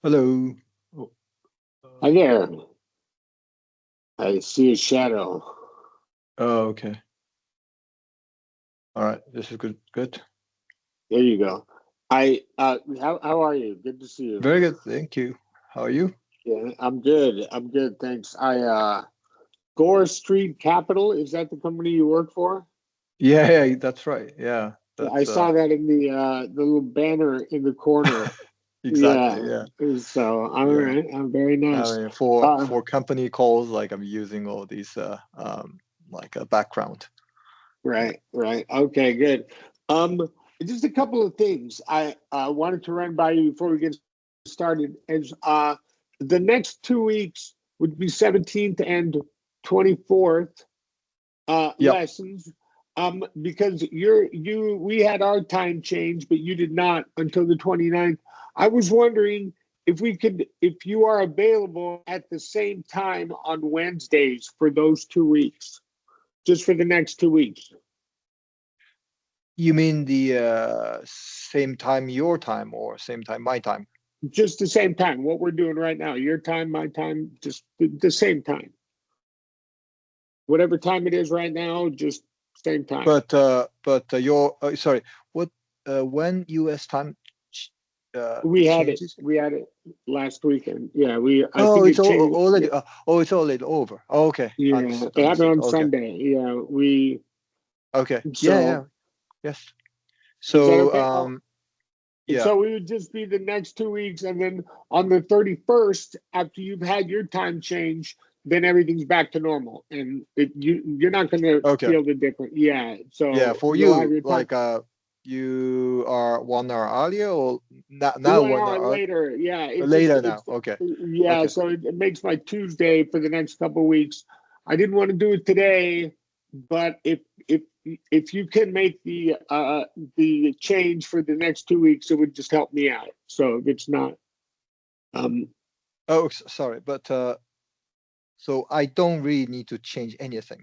Hello. Oh, Hi uh, there. I see a shadow. okay. All right. This is good. Good. There you go. How are you? Good to see you. Very good. Thank you. How are you? Yeah, I'm good. I'm good, thanks. Gore Street Capital, is that the company you work for? Yeah, that's right. Yeah, Yeah, I that's saw that in the little banner in the corner. exactly. Yeah. Yeah, So all yeah. right, I'm very I nice. mean, for Uh for company calls, like I'm using all these like a background. Yeah. right. Okay, good. Um just a couple of things I wanted to run by you before we get started. The next 2 weeks would be 17th and 24th Yep. lessons. Because we had our time change, but you did not until the 29th. I was wondering if you are available at the same time on Wednesdays for those 2 weeks, just for the next 2 weeks. You mean the same time your time or same time my time? Just the same time, what we're doing right now, your time, my time, just the same time. Whatever time it is right now, just same time. But your sorry, what when U.S. time We had it. changes? We had it last weekend. Yeah, we. I Oh, think it's it changed. already. Oh, it's already over. Oh, okay, Yeah, understood, it happened understood. on Okay, Sunday. Yeah, we. okay. Yeah, yeah, So yes. is that So, okay? Oh, and yeah. so we would just be the next 2 weeks, and then on the 31st, after you've had your time change, then everything's back to normal, and you're not going to Okay. feel the difference. Yeah, Yeah, so for you'll have you, your time. like, you are 1 hour earlier or now One one hour hour later, yeah. It just later it's now. Okay, yeah. okay. So it makes my Tuesday for the next couple of weeks. I didn't want to do it today, but if you can make the change for the next 2 weeks, it would just help me out. So if it's not, um, Oh, sorry, but so I don't really need to change anything.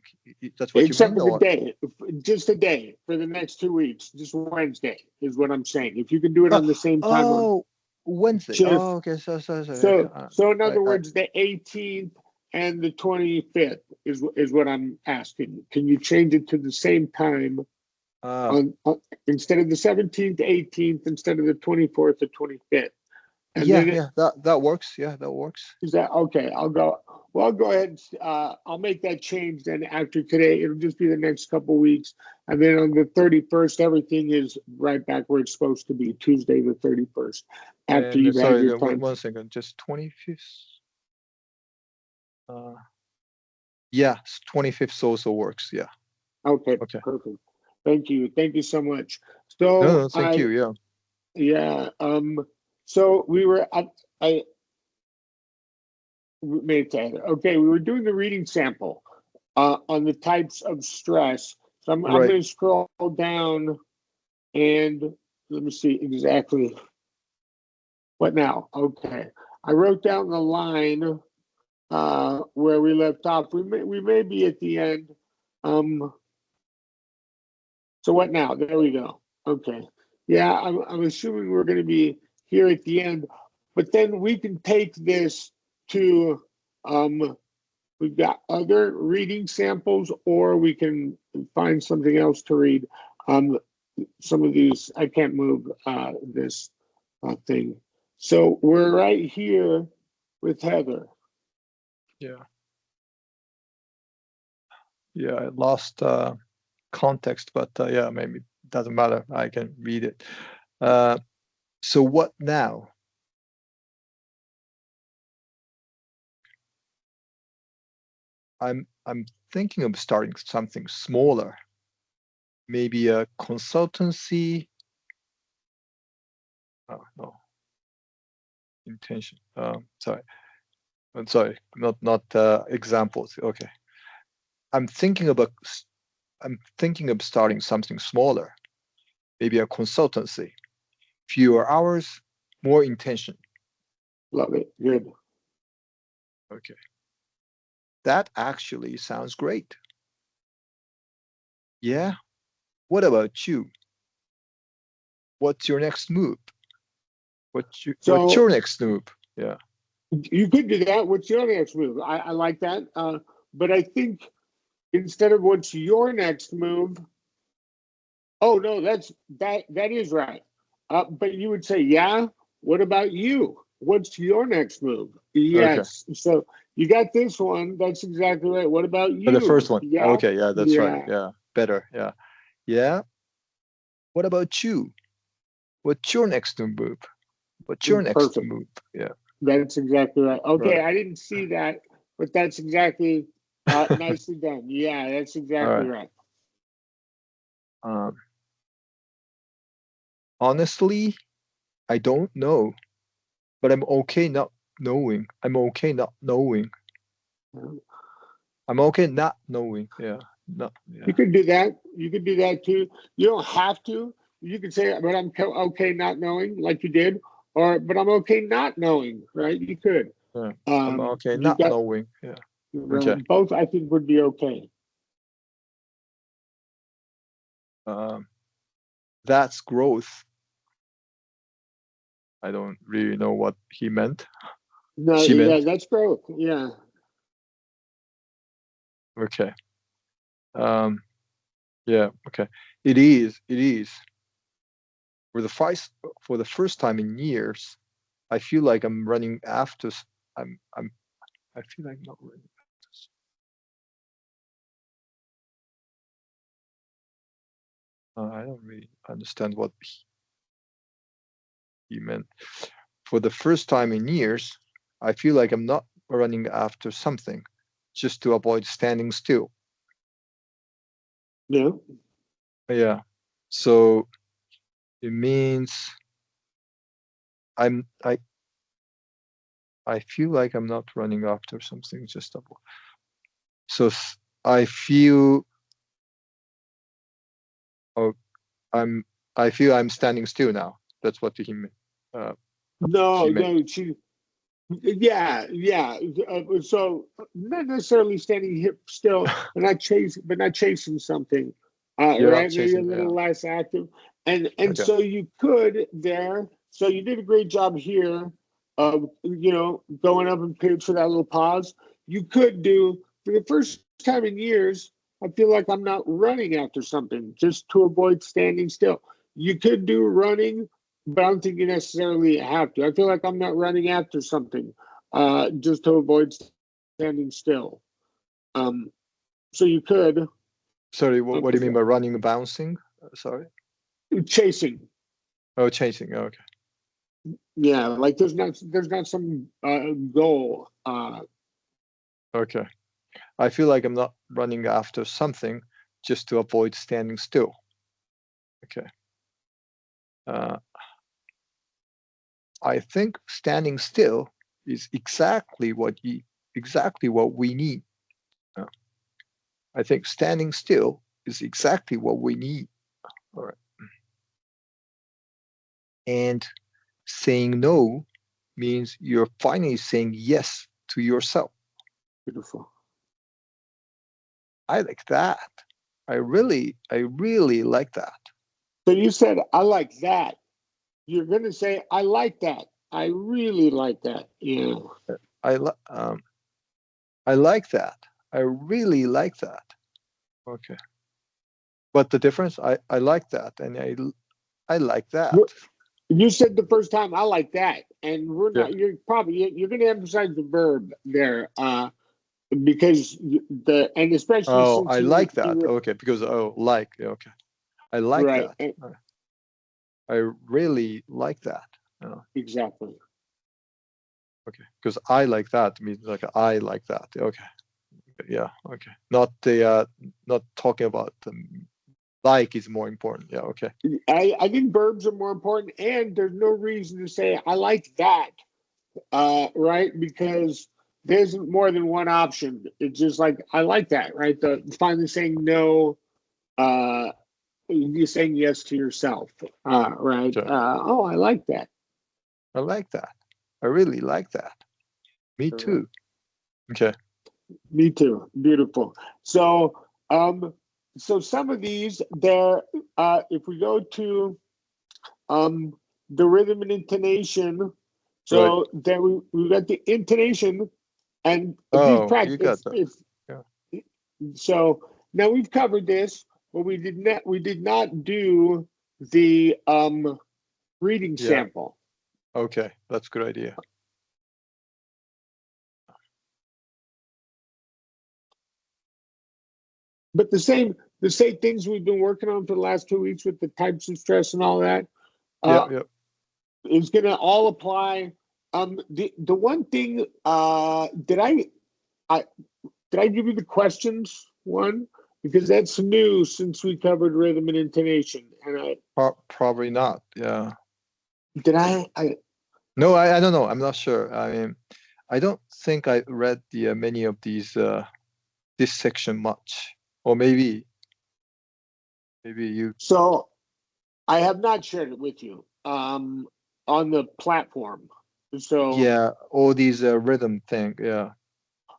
That's what you except mean, for the or? day, just a day for the next 2 weeks, just Wednesday is what I'm saying. If you can do it Oh, on the same time on oh, Wednesday. just Oh, okay. So, okay. so in other I words, the 18th and the 25th is what I'm asking. Can you change it to the same time uh on instead of the 17th, 18th, instead of the 24th or 25th? And yeah, then yeah. That works. Yeah, that works. is that okay? I'll go. Well, I'll go ahead. I'll make that change then after today. It'll just be the next couple weeks, and then on the 31st, everything is right back where it's supposed to be. Tuesday the 31st, after And you've had sorry, your one, time. one second. Just 25th. Uh, yeah, 25th also works. Yeah. Okay, Okay. perfect. Thank you so much. No, So no, thank you. Yeah. yeah, so we were I made it. Okay, we were doing the reading sample on the types of stress. So I'm Right. going to scroll down and let me see exactly what now. Okay, I wrote down the line where we left off. We may be at the end. Um, so what now? There we go. Okay. Yeah, I'm assuming we're going to be here at the end, but then we can take this to, we've got other reading samples, or we can find something else to read. Um, some of these, I can't move this thing. So we're right here with Heather. Yeah. Yeah. I lost context, but yeah, maybe it doesn't matter. I can read it. Uh, so what now? I'm thinking of starting something smaller, maybe a consultancy. Oh no, intention. Sorry, I'm sorry, not examples. Okay, I'm thinking about. I'm thinking of starting something smaller, maybe a consultancy. Fewer hours, more intention. Love it. Good. Okay, that actually sounds great. Yeah. What about you? What's your next move? What's So your next move? Yeah. You could do that. What's your next move? I like that. But I think instead of what's your next move, oh no, that is right. But you would say, yeah, what about you? What's your next move? Okay. Yes. So you got this one. That's exactly right. What about The first you? one. Yeah. Okay. Yeah, that's right. Yeah. Yeah. Better. Yeah. Yeah. What about you? What's your next move? What's your next Perfect. move? Yeah. That's exactly right. Okay, Right. I didn't see that, but that's exactly nicely done. Yeah, that's All exactly right. right. Um, honestly, I don't know, but I'm okay not knowing. I'm okay not knowing. I'm okay not knowing. Yeah. No. You Yeah. could do that. You could do that too. You don't have to. You could say, but I'm okay not knowing, like you did, or but I'm okay not knowing, right? You could. Yeah. I'm okay You not got knowing. Yeah. well, Okay. both. I think would be okay. Um, that's growth. I don't really know what he meant. No, She yeah, meant. that's growth. Yeah. Okay. Um, yeah. Okay. It is. It is. For the first time in years, I feel like I'm running after. I'm. I feel like not running after. I don't really understand what he meant. For the first time in years, I feel like I'm not running after something, just to avoid standing still. Yeah. Yeah. So it means I'm. I feel like I'm not running after something, just avoid. So I feel. Oh, I'm. I feel I'm standing still now. That's what he meant. No, She meant. no, she. Yeah, yeah. So not necessarily standing hip still, but not chasing something. You're not Right? Maybe a chasing. Yeah. little less active, and Okay. so you could there. So you did a great job here of going up and pitch for that little pause. You could do for the first time in years. I feel like I'm not running after something just to avoid standing still. You could do running, but I don't think you necessarily have to. I feel like I'm not running after something just to avoid standing still. Um, so you could Sorry. What do you mean by running, bouncing? Sorry. chasing. Oh, chasing. Okay. Yeah, like there's not some goal. Okay. I feel like I'm not running after something just to avoid standing still. Okay. Uh, I think standing still is exactly what we need. Uh, I think standing still is exactly what we need. All right. And saying no means you're finally saying yes to yourself. Beautiful. I like that. I really like that. So you said I like that. You're gonna say I like that. I really like that. Yeah. I I like that. I really like that. Okay. But the difference, I like that, and I like that. You said the first time I like that, and we're Yeah. not. You're going to emphasize the verb there, because and especially Oh, since I you like that. Okay, because like. Okay, I like right that. I really like that. exactly. Okay, because I like that means like I like that. Okay. Yeah. Okay. Not the not talking about like is more important. Yeah. Okay. I think verbs are more important, and there's no reason to say I like that, right? Because there's more than one option. It's just like I like that, right? The finally saying no, uh, you're saying yes to yourself, right? Sure. Oh, I like that. I like that. I really like that. Me too. Okay. Me too. Beautiful. So, so some of these there, if we go to um, the rhythm and intonation, So then we got the intonation and these Oh, you got practice. that. Yeah. So now we've covered this, but we did not do the reading Yeah. sample. Okay, that's a good idea. But the same things we've been working on for the last 2 weeks with the types of stress and all that Yeah, uh, yeah. is going to all apply. The one thing I did I give you the questions one, because that's new since we covered rhythm and intonation, and Probably not. Yeah. did I No, I don't know. I'm not sure. I mean, I don't think I read the many of these this section much, or maybe you. so I have not shared it with you on the platform. So, Yeah, all these rhythm thing. Yeah,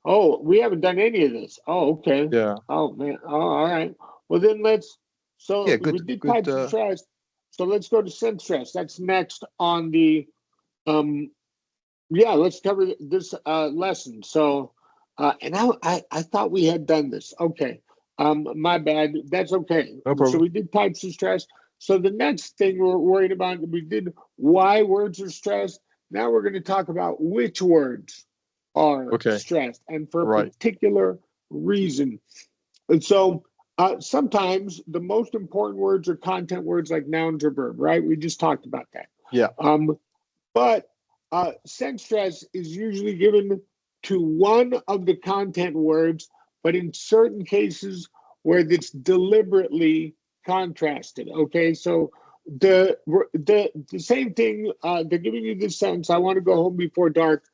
oh, we haven't done any of this. Oh, okay. yeah, Oh man. Oh, all right. Well, then let's. yeah. So we Good, did good. types of stress. So let's go to sense stress. That's next on the. Um, yeah, let's cover this lesson. So, and I thought we had done this. Okay. My bad. That's okay. No So problem. we did types of stress. So the next thing we're worried about, we did why words are stressed. Now we're going to talk about which words are Okay, stressed and for a right. particular reason. And so sometimes the most important words are content words like nouns or verb, right? We just talked about that. Yeah, But sense stress is usually given to one of the content words, but in certain cases where it's deliberately contrasted. Okay, so the same thing. They're giving you this sentence. I want to go home before dark.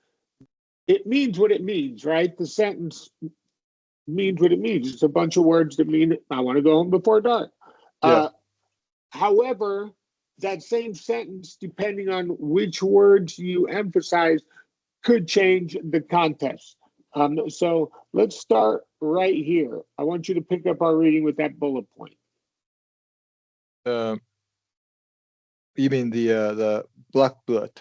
It means what it means, right? The sentence means what it means. It's a bunch of words that mean I want to go home before dark. yeah. Uh, However, that same sentence, depending on which words you emphasize, could change the context. So let's start right here. I want you to pick up our reading with that bullet point. Um, you mean the black blood?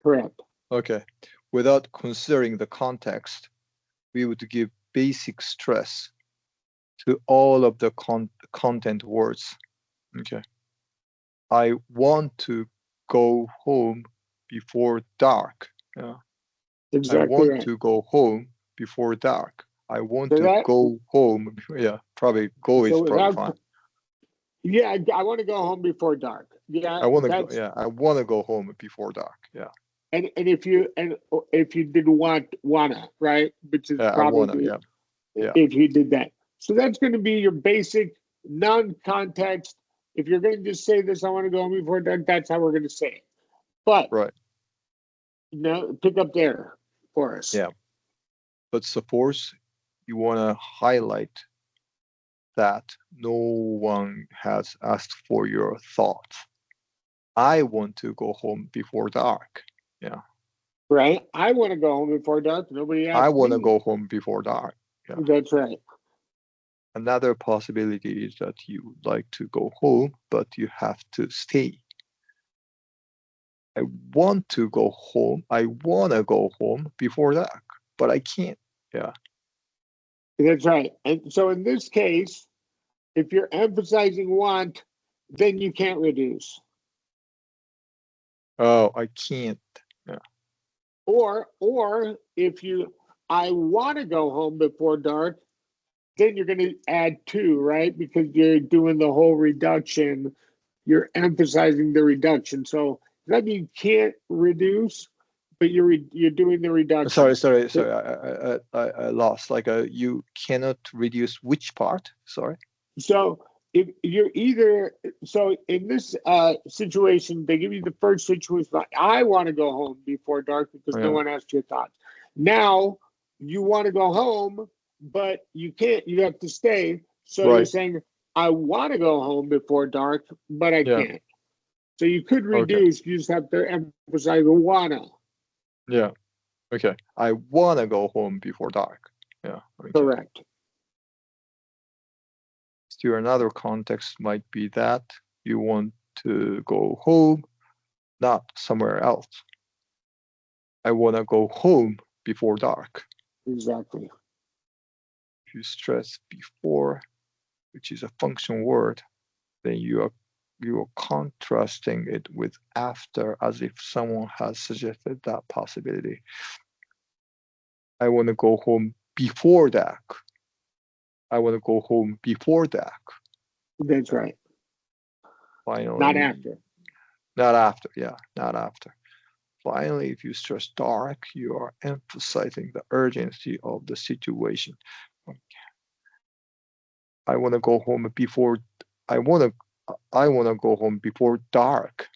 Correct. Okay. Without considering the context, we would give basic stress to all of the content words. Okay. I want to go home before dark. Yeah. I Exactly want right. to go home before dark. I want So to that go home. Yeah, probably go is so probably without fine. yeah, I want to go home before dark. Yeah, I want to go. that's Yeah, I want to go home before dark. Yeah, and if you did wanna, right, which is yeah, I wanna. probably Yeah, yeah, if you did that. So that's going to be your basic non-context. If you're going to just say this, I want to go home before dark, that's how we're going to say it. But right. pick up there for us. Yeah, but suppose you wanna highlight that no one has asked for your thoughts. I want to go home before dark. Yeah, Right? I want to go home before dark. Nobody I asked want to me. go home before dark. Yeah. That's right. Another possibility is that you would like to go home, but you have to stay. I want to go home. I want to go home before dark, but I can't. Yeah. That's right. And so in this case, if you're emphasizing want, then you can't reduce. Oh, I can't. Yeah. Or if you I want to go home before dark, then you're going to add two, right? Because you're doing the whole reduction. You're emphasizing the reduction. So that means you can't reduce, but you're doing the reduction. Sorry. I lost. Like, you cannot reduce which part? Sorry. So if you're either so in this situation, they give you the first situation like I want to go home before dark because no Yeah. one asked your thoughts. Now you want to go home, but you can't. You have to stay. So you're Right. saying I want to go home before dark, but I Yeah. can't. So you could Okay. reduce. You just have to emphasize the wanna. Yeah. Okay. I wanna go home before dark. Yeah. Okay. Correct. Still another context might be that you want to go home, not somewhere else. I want to go home before dark. Exactly. If you stress before, which is a function word, then you are contrasting it with after, as if someone has suggested that possibility. I want to go home before dark. I want to go home before dark. That's right. Finally, Not after. Not after, yeah, not after. Finally, if you stress dark, you are emphasizing the urgency of the situation. I want to go home before. I want to go home before dark.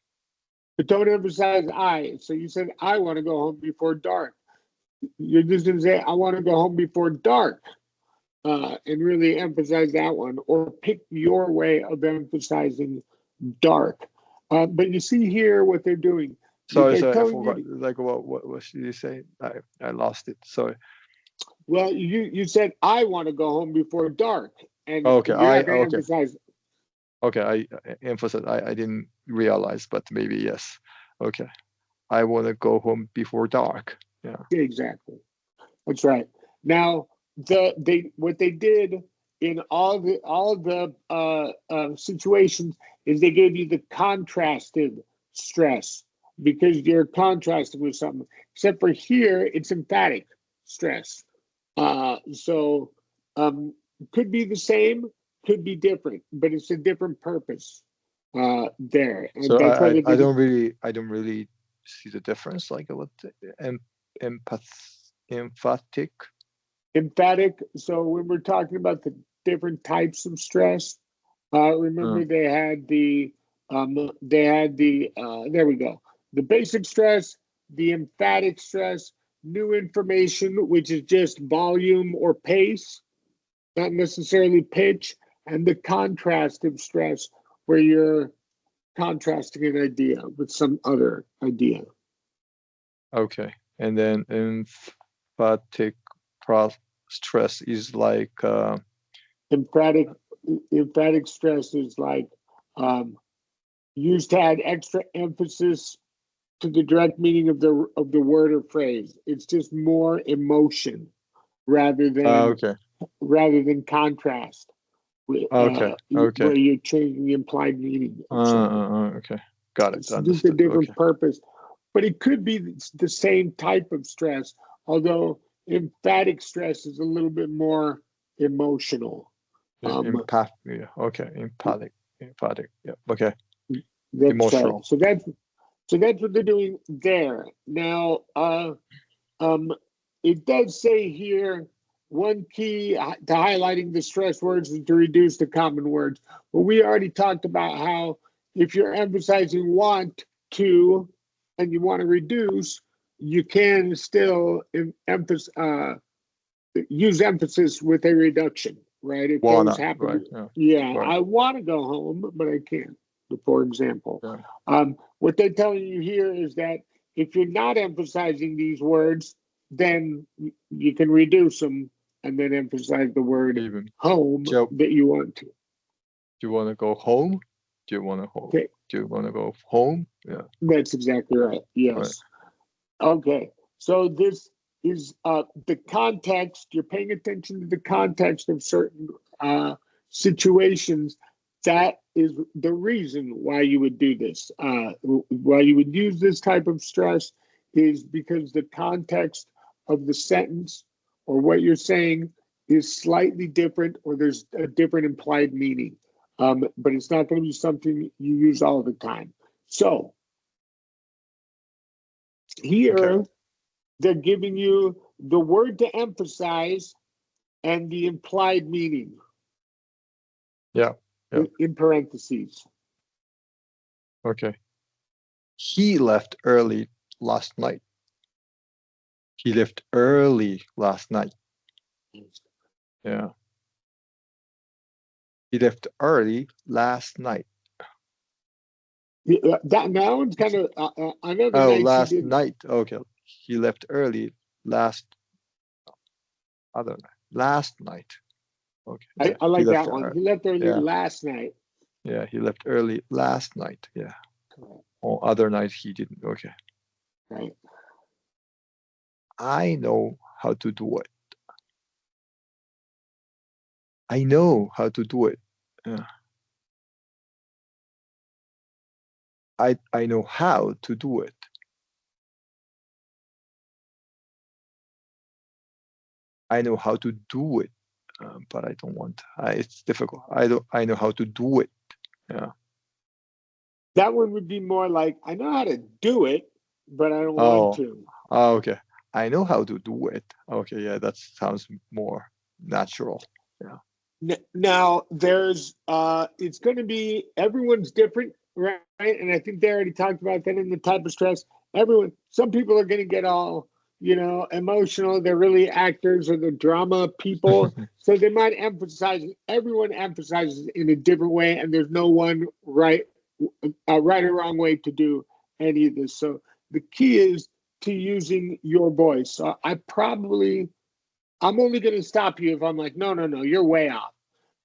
But don't emphasize I. So you said I want to go home before dark. You're just going to say I want to go home before dark, and really emphasize that one, or pick your way of emphasizing dark. But you see here what they're doing. Sorry, They're I telling forgot. you. Like what did you say? I lost it. Sorry. Well, you said I want to go home before dark, and Okay, you have to emphasize. Okay, I emphasize. I didn't realize, but maybe yes. Okay, I want to go home before dark. Yeah. Exactly. That's right. Now, what they did in all the situations is they gave you the contrasted stress because you're contrasting with something. Except for here, it's emphatic stress. So could be the same, could be different, but it's a different purpose there, and So that's why they I did. I don't really see the difference. Like what emphatic. Emphatic. So when we're talking about the different types of stress, remember they had the there we go. The basic stress, the emphatic stress, new information, which is just volume or pace, not necessarily pitch, and the contrastive stress, where you're contrasting an idea with some other idea. Okay, and then emphatic stress is like Emphatic emphatic stress is like um, used to add extra emphasis to the direct meaning of the word or phrase. It's just more emotion rather than okay, contrast, okay, okay, where you're changing the implied meaning of something. okay, got it, It's just a understood. different Okay, purpose, but it could be the same type of stress, although emphatic stress is a little bit more emotional. Um, impact. Yeah, okay, emphatic. Yeah, okay, that's right. emotional. So that's what they're doing there. Now, um, it does say here one key to highlighting the stress words is to reduce the common words. But we already talked about how if you're emphasizing want to and you want to reduce, you can still use emphasis with a reduction, right? If those Wanna, happen right? to, Yeah, yeah, right. I want to go home, but I can't, for example. Yeah. What they're telling you here is that if you're not emphasizing these words, then you can reduce them and then emphasize the word Even. home Do that you want to. you want to go home? Do you want to home? Okay, Do you want to go home? Yeah. that's exactly right. Right. Yes. Okay, so this is the context. You're paying attention to the context of certain situations. That is the reason why you would do this. Why you would use this type of stress is because the context of the sentence or what you're saying is slightly different, or there's a different implied meaning. But it's not going to be something you use all the time. So Okay. here, they're giving you the word to emphasize and the implied meaning Yeah. Yeah. in parentheses. Okay. He left early last night. He left early last night. Yeah. He left early last night. That now one's kind of another Oh, night she last didn't. night. Okay. He left early last other night. Last night. Okay. Yeah. I He like left that one. early. He left early Yeah. last night. Yeah. He left early last night. Yeah. Correct. Or other night he didn't. Okay. Right. I know how to do it. I know how to do it. Yeah. I know how to do it. I know how to do it, but I don't want. It's difficult. I know how to do it. Yeah. That one would be more like, I know how to do it, but I don't want Oh. to. Oh, okay. I know how to do it. Okay, yeah, that sounds more natural. Yeah. Now there's it's going to be, everyone's different, right? And I think they already talked about that in the type of stress. Everyone, some people are going to get all, emotional. They're really actors or the drama people, so they might emphasize. Everyone emphasizes in a different way, and there's no one right or wrong way to do any of this. So the key is to using your voice. So I'm only going to stop you if I'm like, no, no, no, you're way off.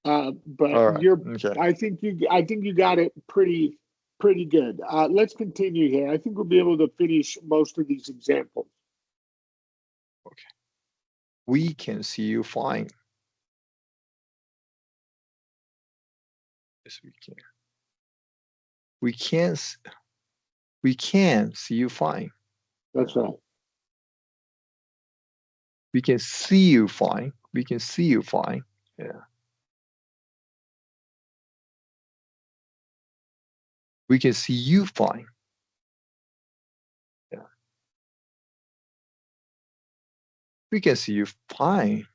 But All right. Okay. I think you got it pretty good. Let's continue here. I think we'll be able to finish most of these examples. Okay. We can see you fine. Yes, we can. We can. We can see you fine. That's right. We can see you fine. We can see you fine. Yeah. We can see you fine. Yeah. We can see you fine.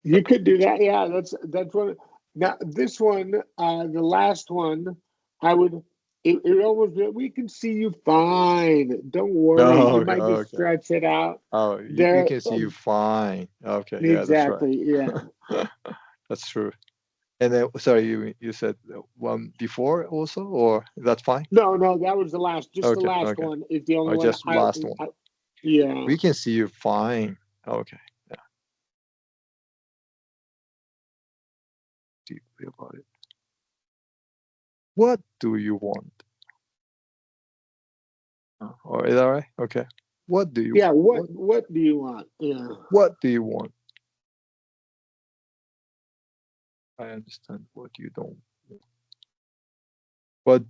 You could do that. Yeah, that's one. Now this one, the last one, I would. It almost, we can see you fine. Don't worry. Oh, You okay. might just Okay. stretch it out. Oh, we There, can see you fine. Okay. Yeah, that's right. exactly. Yeah. That's true. And then, sorry, you said one before also, or that's fine? No, no, that was the last. Just the Okay. last Okay. one is the only Or one. just last one. Yeah. We can see you fine. Okay. Yeah. Deeply about it. What do you want? Or is that right? Okay. What do you Yeah. what What do you want? Yeah. what do you want? I understand what you don't want. What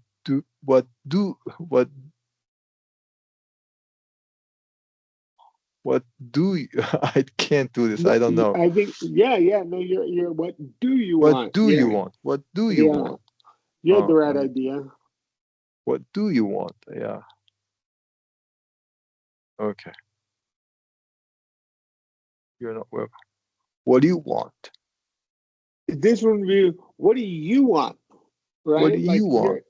what what do you I can't do this. No, I don't know. I think. Yeah, yeah. No, you're. What do you What want? do you Yeah, want? What do you yeah. want? You had the Oh, right idea. what do you want? Yeah. Okay. You're not welcome. What do you want? This one would be, what do you want? What do Right? you Like want?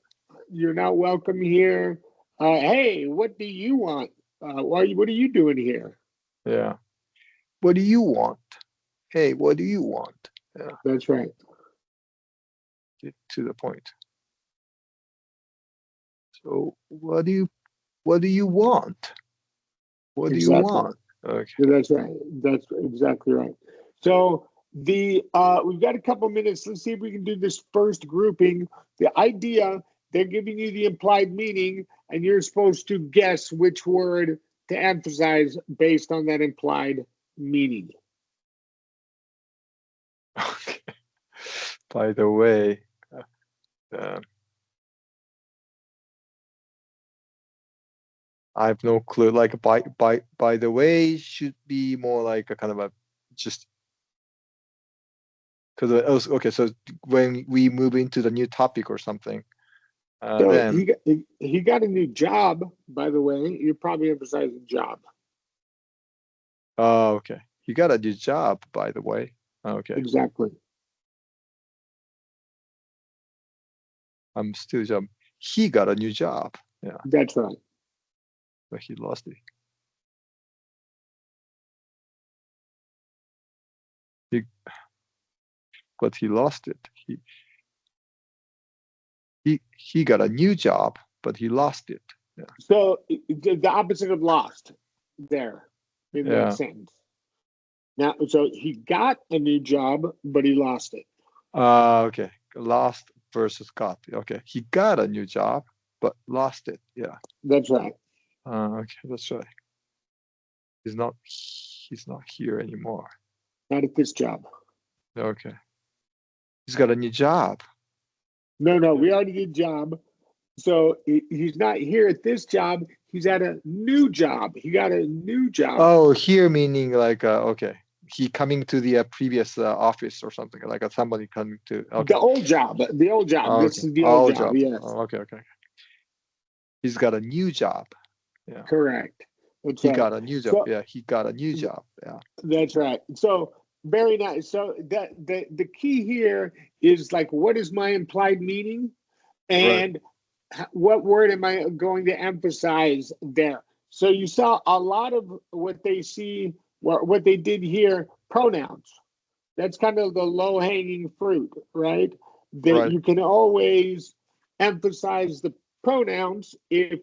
you're not welcome here. Hey, what do you want? What are you doing here? Yeah. What do you want? Hey, what do you want? Yeah. That's right. Get to the point. So what do you want? What do you Exactly. want? Okay. That's right. That's exactly right. So we've got a couple minutes. Let's see if we can do this first grouping. The idea, they're giving you the implied meaning, and you're supposed to guess which word to emphasize based on that implied meaning. Okay. By the way, uh, I have no clue. Like by the way should be more like a kind of a just because okay. So when we move into the new topic or something, So then he got a new job, by the way. You're probably emphasizing job. oh okay, he got a new job. By the way, okay, Exactly. I'm still job. He got a new job. Yeah, That's right. but he lost it. He, but he lost it. He got a new job, but he lost it. Yeah. So the opposite of lost there in that Yeah. sentence. Now, so he got a new job, but he lost it. Okay. Lost versus got. Okay. He got a new job, but lost it. Yeah. That's right. Okay. That's right. He's not here anymore. Not at this job. Okay. He's got a new job. No, we already did job. So he's not here at this job. He's at a new job. He got a new job. Oh, here meaning like okay. He coming to the previous office or something, like somebody coming to The old job. The old job. Oh, This okay. is the old Old job. job. Yes. Oh, okay. He's got a new job. Yeah. Correct. That's He right. got a new job. So- Yeah, he got a new job. Yeah. That's right. So very nice. So that the key here is like, what is my implied meaning, and what word am I going to emphasize there? So you saw a lot of what they see, what they did here, pronouns. That's kind of the low hanging fruit, right? That Right. you can always emphasize the pronouns if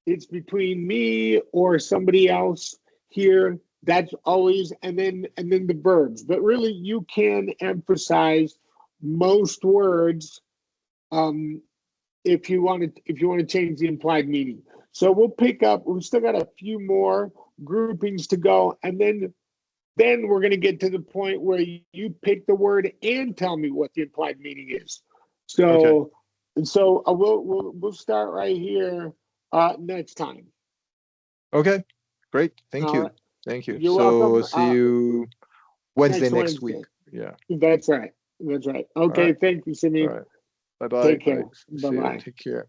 it's between me or somebody else here. That's always, and then the verbs. But really, you can emphasize most words if you want to change the implied meaning. So we'll pick up. We've still got a few more groupings to go, and then we're going to get to the point where you pick the word and tell me what the implied meaning is. So we'll start right here next time. Okay. Great. Thank All you. right. Thank you. You're So welcome. see you Wednesday next Wednesday. week. Yeah. That's right. Okay. right. Thank you, Simi. All right. Bye bye. Take care. See you. Bye-bye. Take care.